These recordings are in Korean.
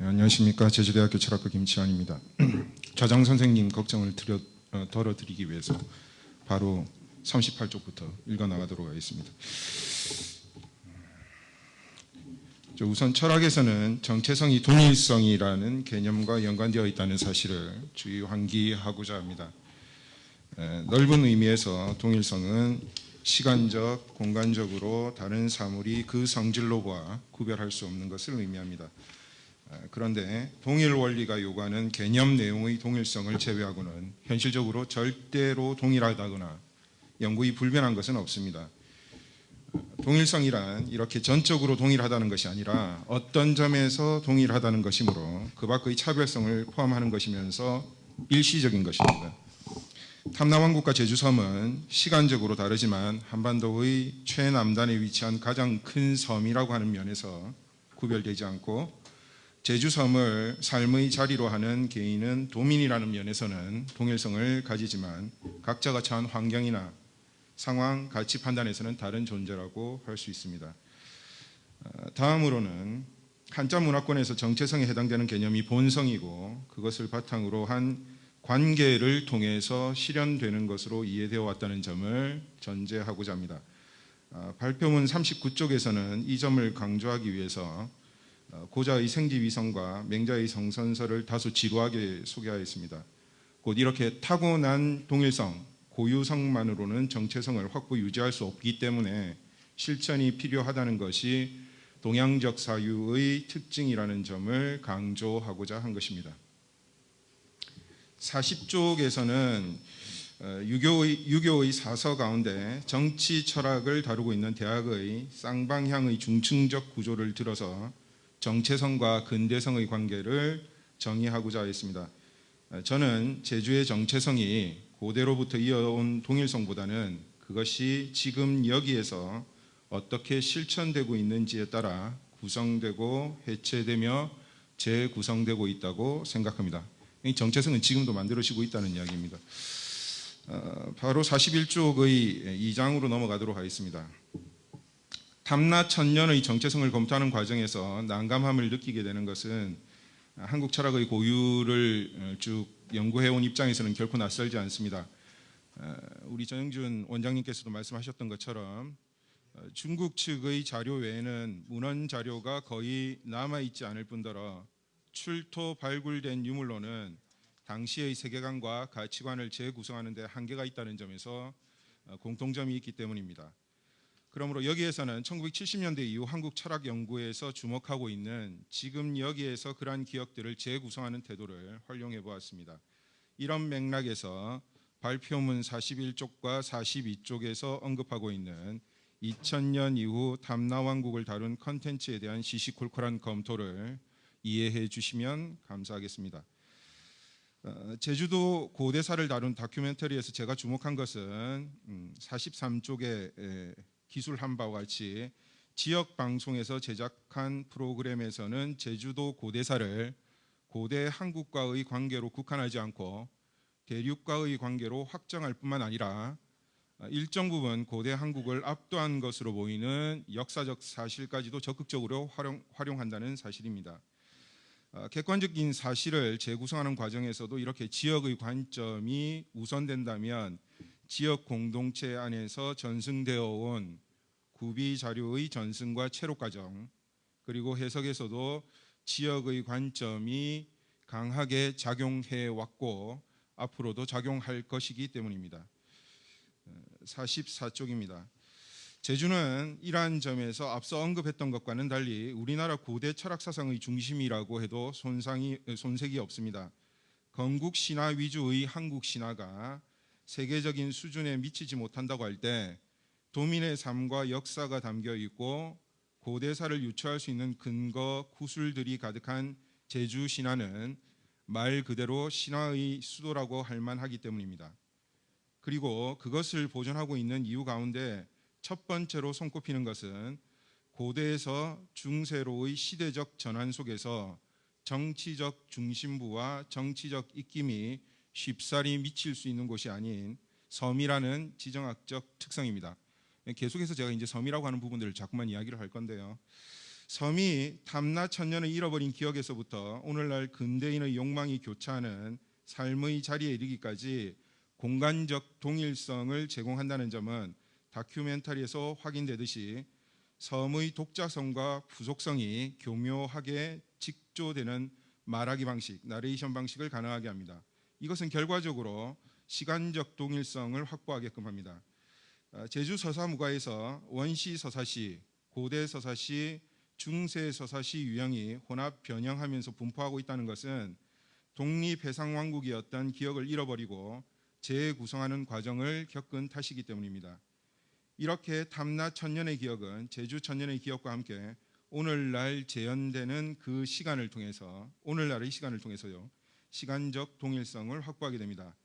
안녕하십니까. 제주대학교 철학과 김치환입니다. 좌장 선생님 걱정을 덜어드리기 위해서 바로 38쪽부터 읽어 나가도록 하겠습니다. 우선 철학에서는 정체성이 동일성이라는 개념과 연관되어 있다는 사실을 주의 환기하고자 합니다. 넓은 의미에서 동일성은 시간적, 공간적으로 다른 사물이 그 성질로와 구별할 수 없는 것을 의미합니다. 그런데 동일 원리가 요구하는 개념 내용의 동일성을 제외하고는 현실적으로 절대로 동일하다거나 영구히 불변한 것은 없습니다. 동일성이란 이렇게 전적으로 동일하다는 것이 아니라 어떤 점에서 동일하다는 것이므로 그 밖의 차별성을 포함하는 것이면서 일시적인 것입니다. 탐나왕국과 제주섬은 시간적으로 다르지만 한반도의 최남단에 위치한 가장 큰 섬이라고 하는 면에서 구별되지 않고, 제주섬을 삶의 자리로 하는 개인은 도민이라는 면에서는 동일성을 가지지만 각자가 처한 환경이나 상황, 가치 판단에서는 다른 존재라고 할 수 있습니다. 다음으로는 한자 문화권에서 정체성에 해당되는 개념이 본성이고 그것을 바탕으로 한 관계를 통해서 실현되는 것으로 이해되어 왔다는 점을 전제하고자 합니다. 발표문 39쪽에서는 이 점을 강조하기 위해서 고자의 생지위성과 맹자의 성선설을 다소 지루하게 소개하였습니다. 곧 이렇게 타고난 동일성, 고유성만으로는 정체성을 확보 유지할 수 없기 때문에 실천이 필요하다는 것이 동양적 사유의 특징이라는 점을 강조하고자 한 것입니다. 40쪽에서는 유교의 사서 가운데 정치 철학을 다루고 있는 대학의 쌍방향의 중층적 구조를 들어서 정체성과 근대성의 관계를 정의하고자 했습니다. 저는 제주의 정체성이 고대로부터 이어온 동일성보다는 그것이 지금 여기에서 어떻게 실천되고 있는지에 따라 구성되고 해체되며 재구성되고 있다고 생각합니다. 이 정체성은 지금도 만들어지고 있다는 이야기입니다. 바로 41쪽의 2장으로 넘어가도록 하겠습니다. 탐나천년의 정체성을 검토하는 과정에서 난감함을 느끼게 되는 것은 한국 철학의 고유를 쭉 연구해온 입장에서는 결코 낯설지 않습니다. 우리 전영준 원장님께서도 말씀하셨던 것처럼 중국 측의 자료 외에는 문헌 자료가 거의 남아있지 않을 뿐더러 출토 발굴된 유물로는 당시의 세계관과 가치관을 재구성하는 데 한계가 있다는 점에서 공통점이 있기 때문입니다. 그러므로 여기에서는 1970년대 이후 한국 철학 연구에서 주목하고 있는 지금 여기에서 그러한 기억들을 재구성하는 태도를 활용해 보았습니다. 이런 맥락에서 발표문 41쪽과 42쪽에서 언급하고 있는 2000년 이후 탐나왕국을 다룬 컨텐츠에 대한 시시콜콜한 검토를 이해해 주시면 감사하겠습니다. 제주도 고대사를 다룬 다큐멘터리에서 제가 주목한 것은 43쪽에 기술한 바와 같이 지역 방송에서 제작한 프로그램에서는 제주도 고대사를 고대 한국과의 관계로 국한하지 않고 대륙과의 관계로 확정할 뿐만 아니라 일정 부분 고대 한국을 압도한 것으로 보이는 역사적 사실까지도 적극적으로 활용한다는 사실입니다. 객관적인 사실을 재구성하는 과정에서도 이렇게 지역의 관점이 우선된다면 지역 공동체 안에서 전승되어 온 구비 자료의 전승과 체록 과정, 그리고 해석에서도 지역의 관점이 강하게 작용해 왔고 앞으로도 작용할 것이기 때문입니다. 44쪽입니다. 제주는 이러한 점에서 앞서 언급했던 것과는 달리 우리나라 고대 철학 사상의 중심이라고 해도 손색이 없습니다. 건국 신화 위주의 한국 신화가 세계적인 수준에 미치지 못한다고 할 때 도민의 삶과 역사가 담겨 있고 고대사를 유추할 수 있는 근거, 구술들이 가득한 제주 신화는 말 그대로 신화의 수도라고 할 만하기 때문입니다. 그리고 그것을 보존하고 있는 이유 가운데 첫 번째로 손꼽히는 것은 고대에서 중세로의 시대적 전환 속에서 정치적 중심부와 정치적 입김이 쉽사리 미칠 수 있는 곳이 아닌 섬이라는 지정학적 특성입니다. 계속해서 제가 이제 섬이라고 하는 부분들을 자꾸만 이야기를 할 건데요. 섬이 탐나 천년을 잃어버린 기억에서부터 오늘날 근대인의 욕망이 교차하는 삶의 자리에 이르기까지 공간적 동일성을 제공한다는 점은 다큐멘터리에서 확인되듯이 섬의 독자성과 부속성이 교묘하게 직조되는 말하기 방식, 나레이션 방식을 가능하게 합니다. 이것은 결과적으로 시간적 동일성을 확보하게끔 합니다. 제주 서사무가에서 원시 서사시, 고대 서사시, 중세 서사시 유형이 혼합 변형하면서 분포하고 있다는 것은 독립해상왕국이었던 기억을 잃어버리고 재구성하는 과정을 겪은 탓이기 때문입니다. 이렇게 탐나 천년의 기억은 제주 천년의 기억과 함께 오늘날 재현되는 그 시간을 통해서, 오늘날의 시간을 통해서요, 시간적 동일성을 확보하게 됩니다.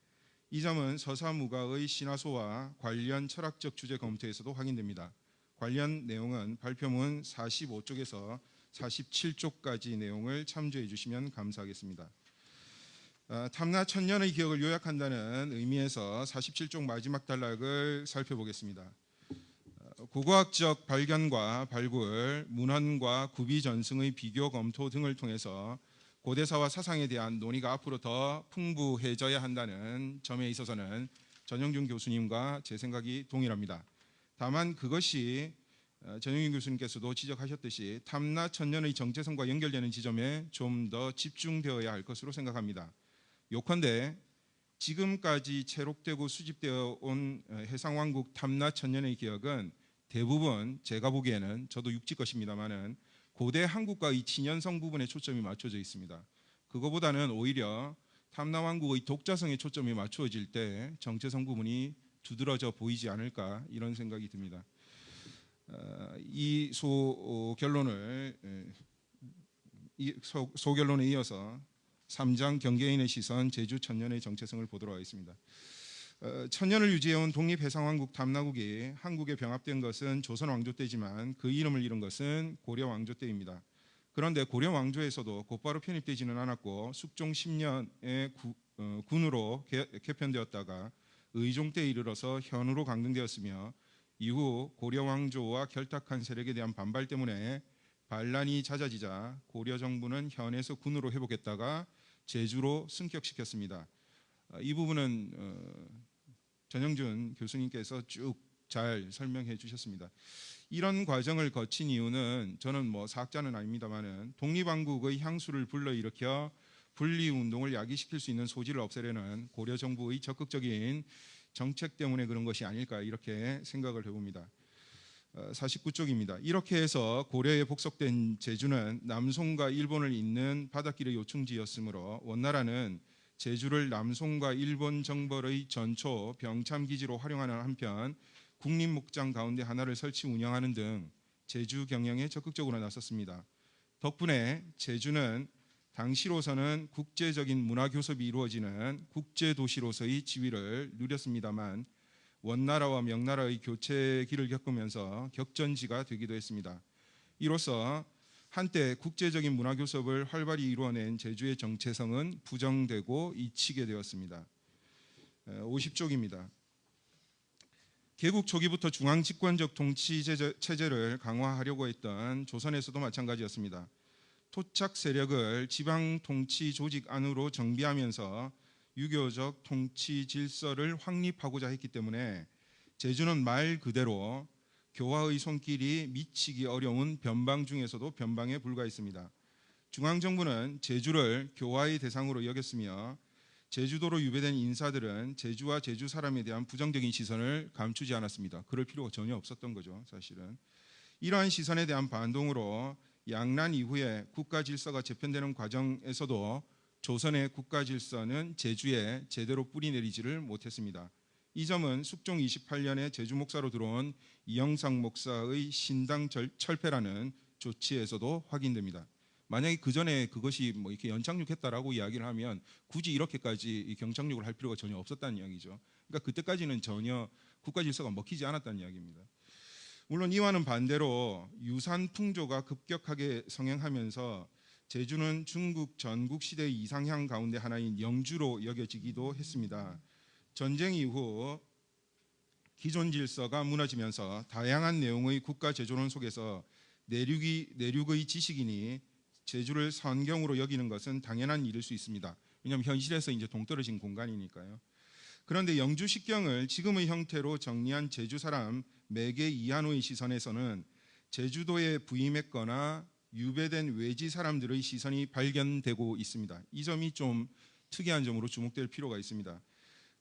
이 점은 서사무가의 신화소와 관련 철학적 주제 검토에서도 확인됩니다. 관련 내용은 발표문 45쪽에서 47쪽까지 내용을 참조해 주시면 감사하겠습니다. 탐나 천년의 기억을 요약한다는 의미에서 47쪽 마지막 단락을 살펴보겠습니다. 고고학적 발견과 발굴, 문헌과 구비 전승의 비교 검토 등을 통해서 고대사와 사상에 대한 논의가 앞으로 더 풍부해져야 한다는 점에 있어서는 전영준 교수님과 제 생각이 동일합니다. 다만 그것이 전영준 교수님께서도 지적하셨듯이 탐나 천년의 정체성과 연결되는 지점에 좀 더 집중되어야 할 것으로 생각합니다. 요컨대 지금까지 체록되고 수집되어 온 해상왕국 탐나 천년의 기억은 대부분 제가 보기에는, 저도 육지 것입니다만은, 고대 한국과의 친연성 부분에 초점이 맞춰져 있습니다. 그거보다는 오히려 탐나왕국의 독자성에 초점이 맞추어질 때 정체성 부분이 두드러져 보이지 않을까, 이런 생각이 듭니다. 이 소결론에 이어서 3장 경계인의 시선 제주 천년의 정체성을 보도록 하겠습니다. 천년을 유지해온 독립해상왕국 탐나국이 한국에 병합된 것은 조선 왕조 때지만 그 이름을 잃은 것은 고려 왕조 때입니다. 그런데 고려 왕조에서도 곧바로 편입되지는 않았고 숙종 10년에 군으로 개편되었다가 의종 때에 이르러서 현으로 강등되었으며 이후 고려 왕조와 결탁한 세력에 대한 반발 때문에 반란이 잦아지자 고려 정부는 현에서 군으로 회복했다가 제주로 승격시켰습니다. 이 부분은 전영준 교수님께서 쭉 잘 설명해 주셨습니다. 이런 과정을 거친 이유는, 저는 사학자는 아닙니다만은, 독립왕국의 향수를 불러일으켜 분리운동을 야기시킬 수 있는 소지를 없애려는 고려 정부의 적극적인 정책 때문에 그런 것이 아닐까, 이렇게 생각을 해봅니다. 49쪽입니다. 이렇게 해서 고려에 복속된 제주는 남송과 일본을 잇는 바닷길의 요충지였으므로 원나라는 제주를 남송과 일본 정벌의 전초 병참기지로 활용하는 한편 국립목장 가운데 하나를 설치 운영하는 등 제주 경영에 적극적으로 나섰습니다. 덕분에 제주는 당시로서는 국제적인 문화교섭이 이루어지는 국제도시로서의 지위를 누렸습니다만 원나라와 명나라의 교체기를 겪으면서 격전지가 되기도 했습니다. 이로써 한때 국제적인 문화교섭을 활발히 이루어낸 제주의 정체성은 부정되고 잊히게 되었습니다. 50쪽입니다. 개국 초기부터 중앙집권적 통치 체제를 강화하려고 했던 조선에서도 마찬가지였습니다. 토착 세력을 지방 통치 조직 안으로 정비하면서 유교적 통치 질서를 확립하고자 했기 때문에 제주는 말 그대로 교화의 손길이 미치기 어려운 변방 중에서도 변방에 불과했습니다. 중앙정부는 제주를 교화의 대상으로 여겼으며 제주도로 유배된 인사들은 제주와 제주 사람에 대한 부정적인 시선을 감추지 않았습니다. 그럴 필요가 전혀 없었던 거죠, 사실은. 이러한 시선에 대한 반동으로 양난 이후에 국가 질서가 재편되는 과정에서도 조선의 국가 질서는 제주에 제대로 뿌리내리지를 못했습니다. 이 점은 숙종 28년에 제주 목사로 들어온 이영상 목사의 신당 철폐라는 조치에서도 확인됩니다. 만약에 그 전에 그것이 이렇게 연착륙했다라고 이야기를 하면 굳이 이렇게까지 경착륙을 할 필요가 전혀 없었다는 이야기죠. 그러니까 그때까지는 전혀 국가 질서가 먹히지 않았다는 이야기입니다. 물론 이와는 반대로 유산 풍조가 급격하게 성행하면서 제주는 중국 전국 시대의 이상향 가운데 하나인 영주로 여겨지기도 했습니다. 전쟁 이후 기존 질서가 무너지면서 다양한 내용의 국가 제조론 속에서 내륙의 지식인이 제주를 선경으로 여기는 것은 당연한 일일 수 있습니다. 왜냐하면 현실에서 이제 동떨어진 공간이니까요. 그런데 영주 식경을 지금의 형태로 정리한 제주 사람 매개 이한호의 시선에서는 제주도에 부임했거나 유배된 외지 사람들의 시선이 발견되고 있습니다. 이 점이 좀 특이한 점으로 주목될 필요가 있습니다.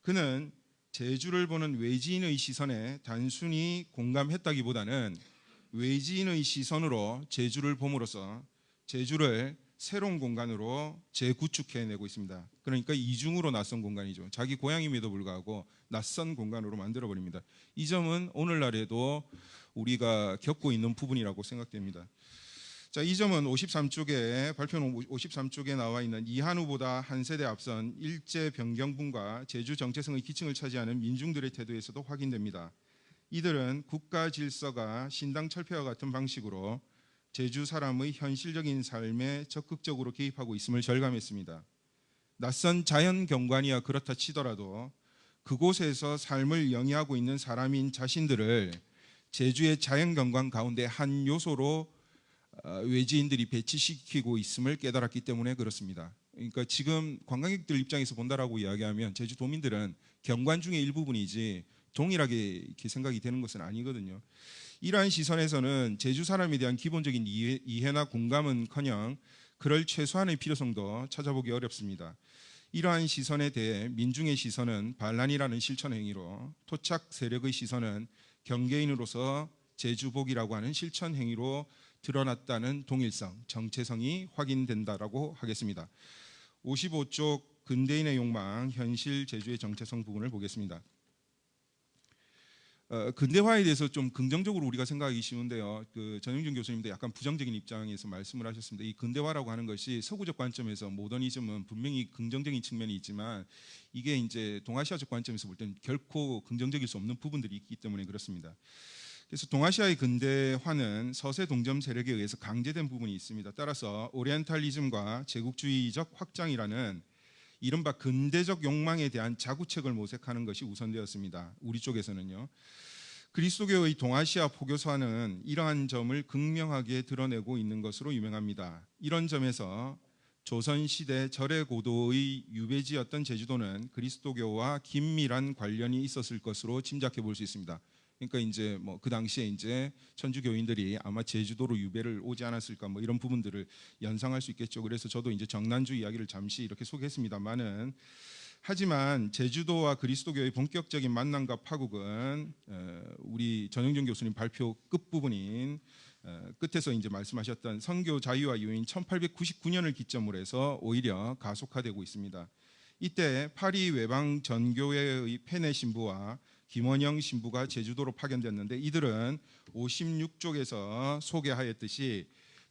그는 제주를 보는 외지인의 시선에 단순히 공감했다기보다는 외지인의 시선으로 제주를 봄으로써 제주를 새로운 공간으로 재구축해내고 있습니다. 그러니까 이중으로 낯선 공간이죠. 자기 고향임에도 불구하고 낯선 공간으로 만들어버립니다. 이 점은 오늘날에도 우리가 겪고 있는 부분이라고 생각됩니다. 자, 이 점은 53쪽에 발표는 53쪽에 나와 있는 이한우보다 한 세대 앞선 일제 변경군과 제주 정체성의 기층을 차지하는 민중들의 태도에서도 확인됩니다. 이들은 국가 질서가 신당 철폐와 같은 방식으로 제주 사람의 현실적인 삶에 적극적으로 개입하고 있음을 절감했습니다. 낯선 자연 경관이야 그렇다 치더라도 그곳에서 삶을 영위하고 있는 사람인 자신들을 제주의 자연 경관 가운데 한 요소로 외지인들이 배치시키고 있음을 깨달았기 때문에 그렇습니다. 그러니까 지금 관광객들 입장에서 본다라고 이야기하면 제주도민들은 경관 중의 일부분이지 동일하게 이렇게 생각이 되는 것은 아니거든요. 이러한 시선에서는 제주 사람에 대한 기본적인 이해나 공감은커녕 그럴 최소한의 필요성도 찾아보기 어렵습니다. 이러한 시선에 대해 민중의 시선은 반란이라는 실천 행위로, 토착 세력의 시선은 경계인으로서 제주복이라고 하는 실천 행위로 드러났다는 동일성, 정체성이 확인된다라고 하겠습니다. 55쪽 근대인의 욕망, 현실 제주의 정체성 부분을 보겠습니다. 근대화에 대해서 좀 긍정적으로 우리가 생각하기 쉬운데요. 전영준 교수님도 약간 부정적인 입장에서 말씀을 하셨습니다. 이 근대화라고 하는 것이 서구적 관점에서 모더니즘은 분명히 긍정적인 측면이 있지만 이게 이제 동아시아적 관점에서 볼 때는 결코 긍정적일 수 없는 부분들이 있기 때문에 그렇습니다. 그래서 동아시아의 근대화는 서세 동점 세력에 의해서 강제된 부분이 있습니다. 따라서 오리엔탈리즘과 제국주의적 확장이라는 이른바 근대적 욕망에 대한 자구책을 모색하는 것이 우선되었습니다. 우리 쪽에서는요. 그리스도교의 동아시아 포교사는 이러한 점을 극명하게 드러내고 있는 것으로 유명합니다. 이런 점에서 조선시대 절의 고도의 유배지였던 제주도는 그리스도교와 긴밀한 관련이 있었을 것으로 짐작해 볼 수 있습니다. 그러니까 이제 뭐 그 당시에 이제 천주교인들이 아마 제주도로 유배를 오지 않았을까 뭐 이런 부분들을 연상할 수 있겠죠. 그래서 저도 이제 정난주 이야기를 잠시 이렇게 소개했습니다만은 하지만 제주도와 그리스도교의 본격적인 만남과 파국은 우리 전영준 교수님 발표 끝부분인 끝에서 이제 말씀하셨던 선교 자유화 이후인 1899년을 기점으로 해서 오히려 가속화되고 있습니다. 이때 파리 외방 전교회의 페네 신부와 김원영 신부가 제주도로 파견됐는데 이들은 56쪽에서 소개하였듯이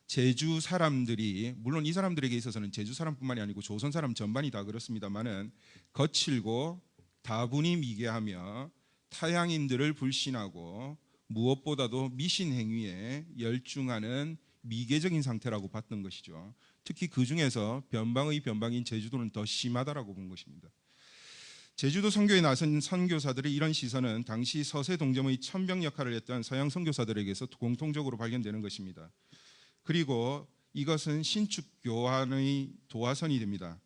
제주 사람들이 물론 이 사람들에게 있어서는 제주 사람뿐만이 아니고 조선 사람 전반이 다 그렇습니다만은 거칠고 다분히 미개하며 타향인들을 불신하고 무엇보다도 미신 행위에 열중하는 미개적인 상태라고 봤던 것이죠. 특히 그 중에서 변방인 제주도는 더 심하다라고 본 것입니다. 제주도 선교에 나선 선교사들의 이런 시선은 당시 서세 동점의 천병 역할을 했던 서양 선교사들에게서 공통적으로 발견되는 것입니다. 그리고 이것은 신축 교환의 도화선이 됩니다.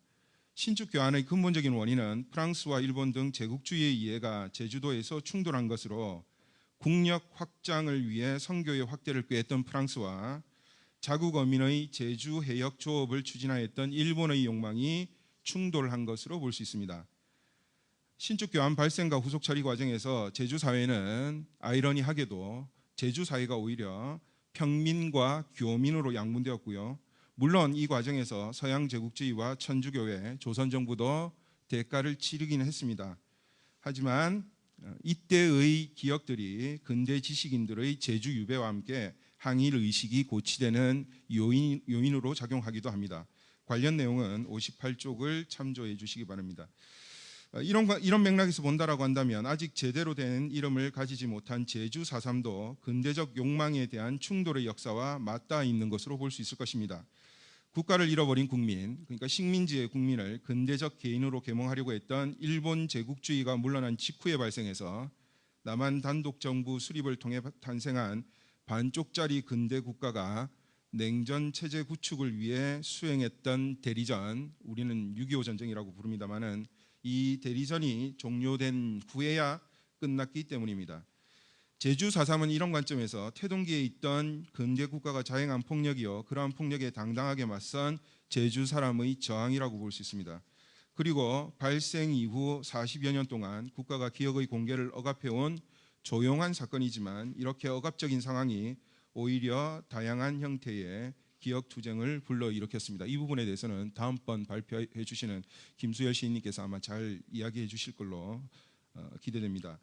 신축 교환의 근본적인 원인은 프랑스와 일본 등 제국주의의 이해가 제주도에서 충돌한 것으로 국력 확장을 위해 선교의 확대를 꾀했던 프랑스와 자국 어민의 제주 해역 조업을 추진하였던 일본의 욕망이 충돌한 것으로 볼 수 있습니다. 신축 교환 발생과 후속 처리 과정에서 제주 사회는 아이러니하게도 제주 사회가 오히려 평민과 교민으로 양분되었고요. 물론 이 과정에서 서양 제국주의와 천주교회, 조선정부도 대가를 치르기는 했습니다. 하지만 이때의 기억들이 근대 지식인들의 제주 유배와 함께 항일 의식이 고취되는 요인으로 작용하기도 합니다. 관련 내용은 58쪽을 참조해 주시기 바랍니다. 이런 맥락에서 본다라고 한다면 아직 제대로 된 이름을 가지지 못한 제주 4.3도 근대적 욕망에 대한 충돌의 역사와 맞닿아 있는 것으로 볼 수 있을 것입니다. 국가를 잃어버린 국민, 그러니까 식민지의 국민을 근대적 개인으로 계몽하려고 했던 일본 제국주의가 물러난 직후에 발생해서 남한 단독 정부 수립을 통해 탄생한 반쪽짜리 근대 국가가 냉전 체제 구축을 위해 수행했던 대리전, 우리는 6.25 전쟁이라고 부릅니다마는 이 대리전이 종료된 후에야 끝났기 때문입니다. 제주 4.3은 이런 관점에서 태동기에 있던 근대 국가가 자행한 폭력이요, 그러한 폭력에 당당하게 맞선 제주 사람의 저항이라고 볼 수 있습니다. 그리고 발생 이후 40여 년 동안 국가가 기억의 공개를 억압해온 조용한 사건이지만 이렇게 억압적인 상황이 오히려 다양한 형태의 기억 투쟁을 불러일으켰습니다. 이 부분에 대해서는 다음번 발표해 주시는 김수열 시인님께서 아마 잘 이야기해 주실 걸로 기대됩니다.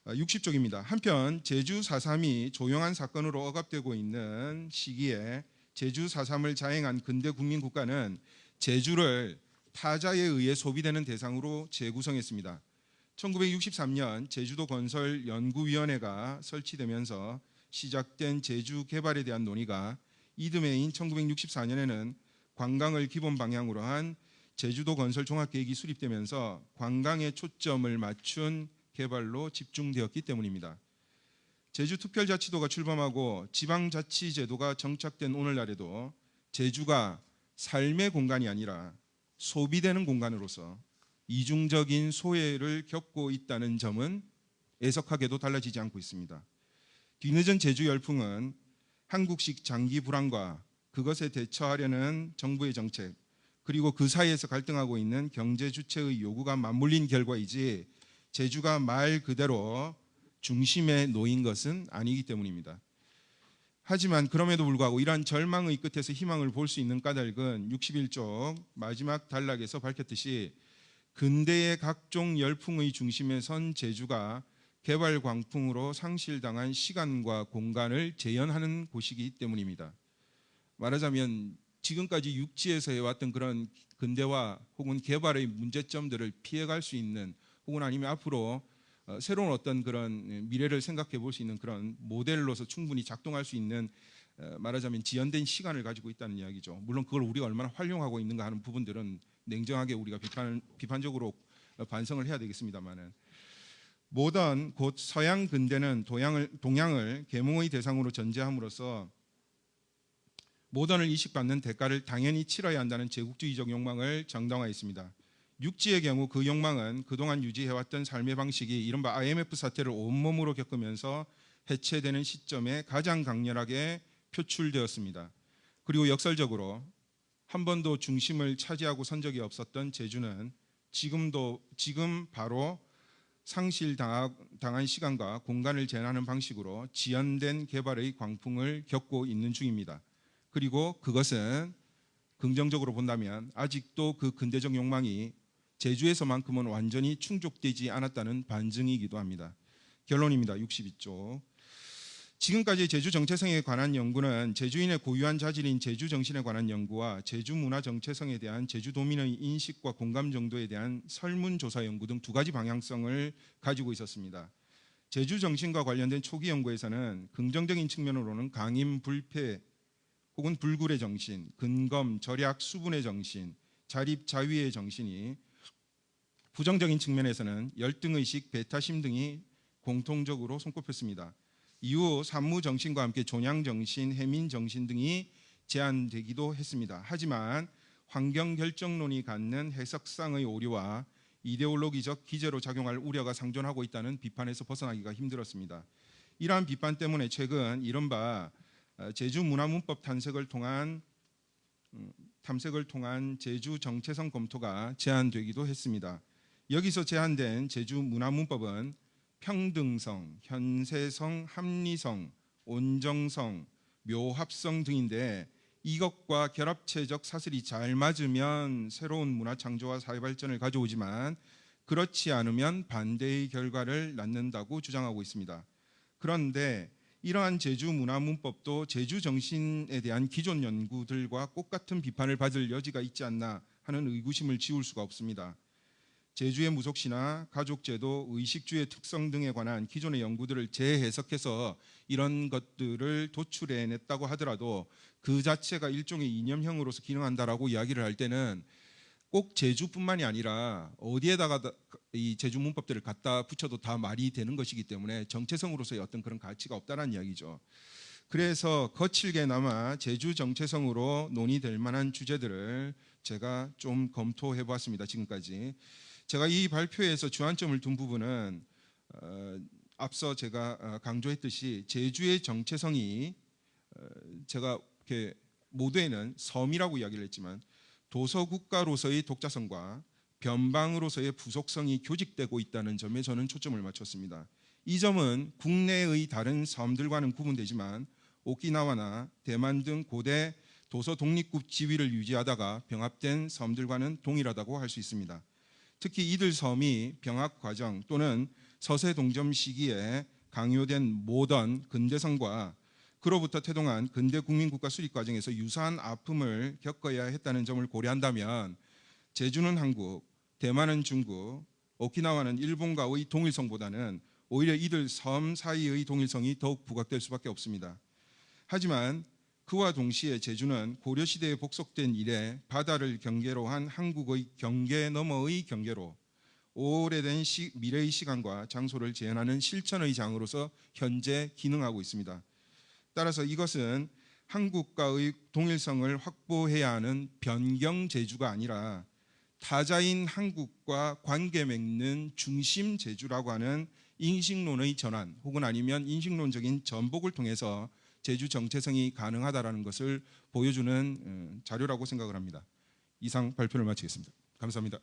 60쪽입니다. 한편 제주 4.3이 조용한 사건으로 억압되고 있는 시기에 제주 4.3을 자행한 근대 국민국가는 제주를 타자에 의해 소비되는 대상으로 재구성했습니다. 1963년 제주도 건설 연구위원회가 설치되면서 시작된 제주 개발에 대한 논의가 이듬해인 1964년에는 관광을 기본 방향으로 한 제주도 건설 종합계획이 수립되면서 관광에 초점을 맞춘 개발로 집중되었기 때문입니다. 제주특별자치도가 출범하고 지방자치제도가 정착된 오늘날에도 제주가 삶의 공간이 아니라 소비되는 공간으로서 이중적인 소외를 겪고 있다는 점은 애석하게도 달라지지 않고 있습니다. 뒤늦은 제주 열풍은 한국식 장기 불황과 그것에 대처하려는 정부의 정책, 그리고 그 사이에서 갈등하고 있는 경제 주체의 요구가 맞물린 결과이지 제주가 말 그대로 중심에 놓인 것은 아니기 때문입니다. 하지만 그럼에도 불구하고 이러한 절망의 끝에서 희망을 볼 수 있는 까닭은 61쪽 마지막 단락에서 밝혔듯이 근대의 각종 열풍의 중심에 선 제주가 개발 광풍으로 상실당한 시간과 공간을 재현하는 곳이기 때문입니다. 말하자면 지금까지 육지에서 해왔던 그런 근대화 혹은 개발의 문제점들을 피해갈 수 있는, 혹은 아니면 앞으로 새로운 어떤 그런 미래를 생각해 볼 수 있는 그런 모델로서 충분히 작동할 수 있는, 말하자면 지연된 시간을 가지고 있다는 이야기죠. 물론 그걸 우리가 얼마나 활용하고 있는가 하는 부분들은 냉정하게 우리가 비판적으로 반성을 해야 되겠습니다만은, 모던 곧 서양 근대는 동양을 계몽의 대상으로 전제함으로써 모던을 이식받는 대가를 당연히 치러야 한다는 제국주의적 욕망을 정당화했습니다. 육지의 경우 그 욕망은 그동안 유지해왔던 삶의 방식이 이른바 IMF 사태를 온몸으로 겪으면서 해체되는 시점에 가장 강렬하게 표출되었습니다. 그리고 역설적으로 한 번도 중심을 차지하고 선 적이 없었던 제주는 지금 바로 상실당한 시간과 공간을 재현하는 방식으로 지연된 개발의 광풍을 겪고 있는 중입니다. 그리고 그것은 긍정적으로 본다면 아직도 그 근대적 욕망이 제주에서만큼은 완전히 충족되지 않았다는 반증이기도 합니다. 결론입니다. 62쪽. 지금까지 제주 정체성에 관한 연구는 제주인의 고유한 자질인 제주 정신에 관한 연구와 제주 문화 정체성에 대한 제주도민의 인식과 공감 정도에 대한 설문조사 연구 등 두 가지 방향성을 가지고 있었습니다. 제주 정신과 관련된 초기 연구에서는 긍정적인 측면으로는 강임 불패 혹은 불굴의 정신, 근검, 절약, 수분의 정신, 자립, 자위의 정신이, 부정적인 측면에서는 열등의식, 배타심 등이 공통적으로 손꼽혔습니다. 이후 산무정신과 함께 존양정신, 해민정신 등이 제안되기도 했습니다. 하지만 환경결정론이 갖는 해석상의 오류와 이데올로기적 기제로 작용할 우려가 상존하고 있다는 비판에서 벗어나기가 힘들었습니다. 이러한 비판 때문에 최근 이른바 제주문화문법 탐색을 통한 제주 정체성 검토가 제안되기도 했습니다. 여기서 제안된 제주문화문법은 평등성, 현세성, 합리성, 온정성, 묘합성 등인데 이것과 결합체적 사슬이 잘 맞으면 새로운 문화 창조와 사회 발전을 가져오지만 그렇지 않으면 반대의 결과를 낳는다고 주장하고 있습니다. 그런데 이러한 제주문화문법도 제주정신에 대한 기존 연구들과 똑같은 비판을 받을 여지가 있지 않나 하는 의구심을 지울 수가 없습니다. 제주의 무속신화, 가족제도, 의식주의 특성 등에 관한 기존의 연구들을 재해석해서 이런 것들을 도출해냈다고 하더라도 그 자체가 일종의 이념형으로서 기능한다라고 이야기를 할 때는 꼭 제주뿐만이 아니라 어디에다가 이 제주 문법들을 갖다 붙여도 다 말이 되는 것이기 때문에 정체성으로서의 어떤 그런 가치가 없다는 이야기죠. 그래서 거칠게나마 제주 정체성으로 논의될 만한 주제들을 제가 좀 검토해 보았습니다. 지금까지 제가 이 발표에서 주안점을 둔 부분은 앞서 제가 강조했듯이 제주의 정체성이 제가 이렇게 모두에는 섬이라고 이야기를 했지만 도서국가로서의 독자성과 변방으로서의 부속성이 교직되고 있다는 점에 저는 초점을 맞췄습니다. 이 점은 국내의 다른 섬들과는 구분되지만 오키나와나 대만 등 고대 도서 독립국 지위를 유지하다가 병합된 섬들과는 동일하다고 할 수 있습니다. 특히 이들 섬이 병합 과정 또는 서세 동점 시기에 강요된 모던 근대성과 그로부터 태동한 근대 국민국가 수립 과정에서 유사한 아픔을 겪어야 했다는 점을 고려한다면 제주는 한국, 대만은 중국, 오키나와는 일본과의 동일성보다는 오히려 이들 섬 사이의 동일성이 더욱 부각될 수밖에 없습니다. 하지만 그와 동시에 제주는 고려시대에 복속된 이래 바다를 경계로 한 한국의 경계 너머의 경계로 오래된 미래의 시간과 장소를 재현하는 실천의 장으로서 현재 기능하고 있습니다. 따라서 이것은 한국과의 동일성을 확보해야 하는 변경 제주가 아니라 타자인 한국과 관계 맺는 중심 제주라고 하는 인식론의 전환 혹은 아니면 인식론적인 전복을 통해서 제주 정체성이 가능하다라는 것을 보여주는 자료라고 생각을 합니다. 이상 발표를 마치겠습니다. 감사합니다.